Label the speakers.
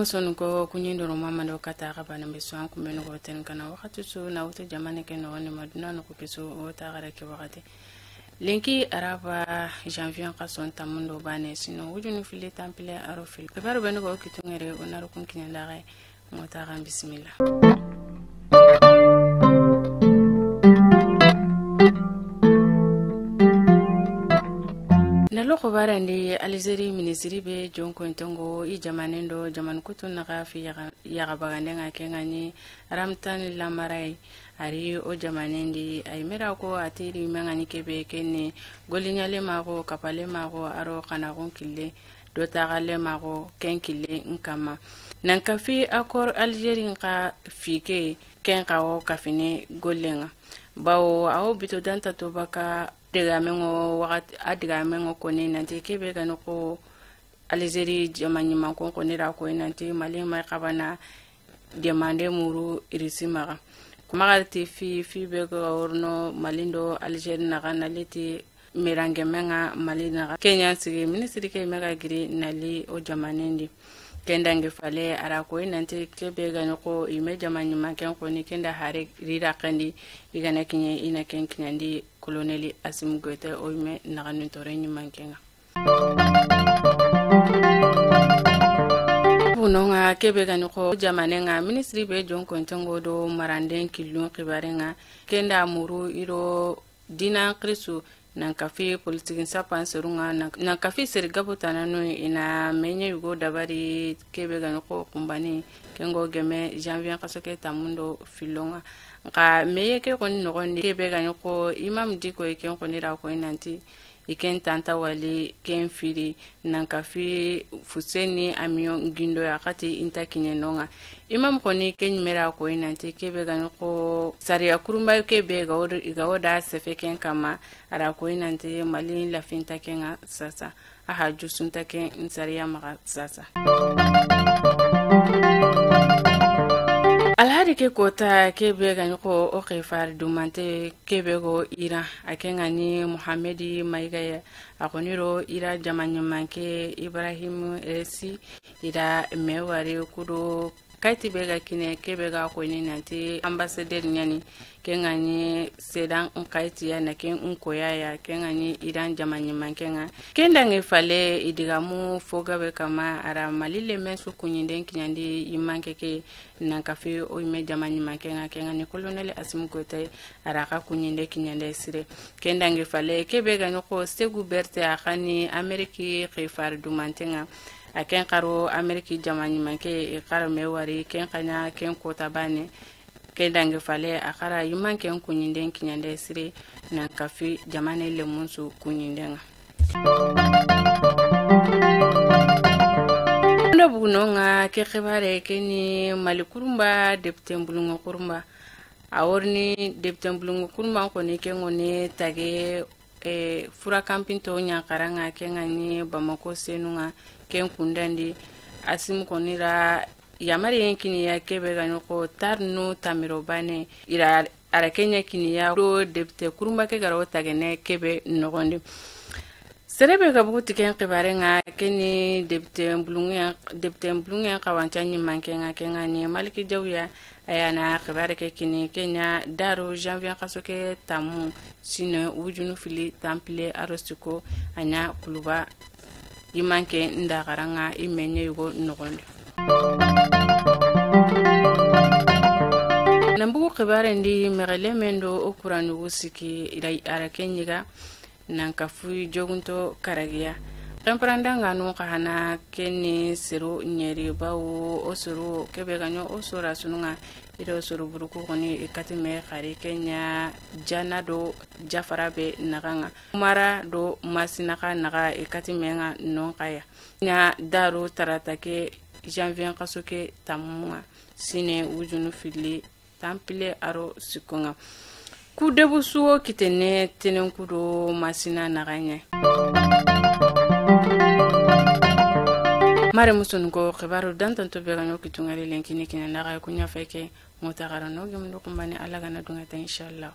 Speaker 1: muson ko kunyindo mama ndo kata ka na biso an kumeno ko ten kana wakati so na uto jamane ke no ni maduna no ko biso o ta gara ke wakati lenki araba janvier ka son tamundo bane sino wujunu fili tampile aro fil baro beno ko kitungere onaru kun kinyanda ga mo ta ga bismillah. Naloko barandi Algérie ministri be jonko ntongo I jamanendo jaman kutu naga fi yaga bagandenga kengani ramtan lamarai ari o jamanendi ay mera ko atiri mangani kebe kenne golinyale mago kapale mago aro kana gonkille do tagale mago kenkille nkama nanka fi akor Algérie nka fike kenka o kafine golenga bawo awo bito danta to baka digamengo wakati adigamengo koni nanti kebe ganoko Algérie jamani manko konira ko nanti mali mai kabana demande muru irisimara kumagalti fi be go orno malindo Algérie naga naliti merange menga malina Kenya sigi ministri ke mega giri nali o jamanendi kendange fale ara ko nanti kebe ganoko ime jamani manken koni kenda hare rira kandi igana kinye ina kenkinyandi koloneli Assimi Goïta oyme naganu toreni mankenga bunonga kebe ganoko jamanenga ministri be jonko ntongo do maranden kilun kibarenga kenda muru iro dina krisu nanka fi politique sapan serunga nanka fi sergabo tanano ina menye yugo dabari kebe ganoko kumbani kengo geme janvier kasoke tamundo filonga ka meye ke koni nogondi kebe ganoko imam diko ken koni ra ko nanti iken tanta wali ken firi nanka fi fuseni amiyo gindo ya kati inta kinyenonga imam koni ken mera ko nanti kebe ganoko sariya kurumba kebe ga oda sefe ken kama ara ko nanti mali la finta kenga sasa aha jusunta ken sariya maga sasa alhari ke kota kebe ganoko o khifar dumante kebe go ira akengani Muhammadi maigaya akoniro ira jamanyo manke Ibrahim esi ira mewari kudo kaiti bega kine kebe ga ko ni nanti ambassadeur nyani kengani sedan kaiti ya na ken unkoya ya kengani iran jamanyo mankenga kendange fale idigamu foga be kama ara malile mensu kunyinden kinyandi imanke ke nankafi o ime jamanyo mankenga kengani koloneli Assimi Goïta ara ka kunyinde kinyande sire kendange fale kebe ga noko segu berte akani Ameriki khifar dumantenga aken karo Ameriki jamani manke karo mewari ken kanya ken kota bane kendange fale akara yumanke kunyinden kinyande sire na kafi jamane le munsu kunyindenga ndo bunonga ke khibare keni malikurumba depute mbulungo kurumba aworni depute mbulungo kurumba ko ne kengone tage fura campinto nya karanga kengani Bamako senunga ken kundandi Assimi konira yamari yenkini ya kebe ganoko tarno tamiro bane ira ara Kenya kini ya do depute kurumba ke garo tagene kebe nogondi serebe ga buti ken kibarenga keni depute mbulunga kawanchani mankenga kengani Maliki Jawya ayana kibare ke kini Kenya daro janvier kasoke tamu sino wujunu fili tampile arostiko anya kuluba imanke ndagaranga imenye yugo nogondi nambugo kibare ndi megele mendo okuranu wusiki ira ara kenyiga nanka fu jogunto karagiya temprandanga no kahana keni sero nyeri bawo osoro kebe ganyo osora sununga iro soro buruku koni ikati me khari Kenya jana do jafarabe naganga mara do masinaka naga ikati menga non kaya nya daru taratake janvier kasoke tamunga sine wujunu fili tampile aro sikonga ku debu suwo kitene tenen kudo masina naganya mare musun ko khibaru dantan to bega no kitungari lenkini kina naga kunya feke mutagara no gemdo kumbani alaga na dunga ta inshallah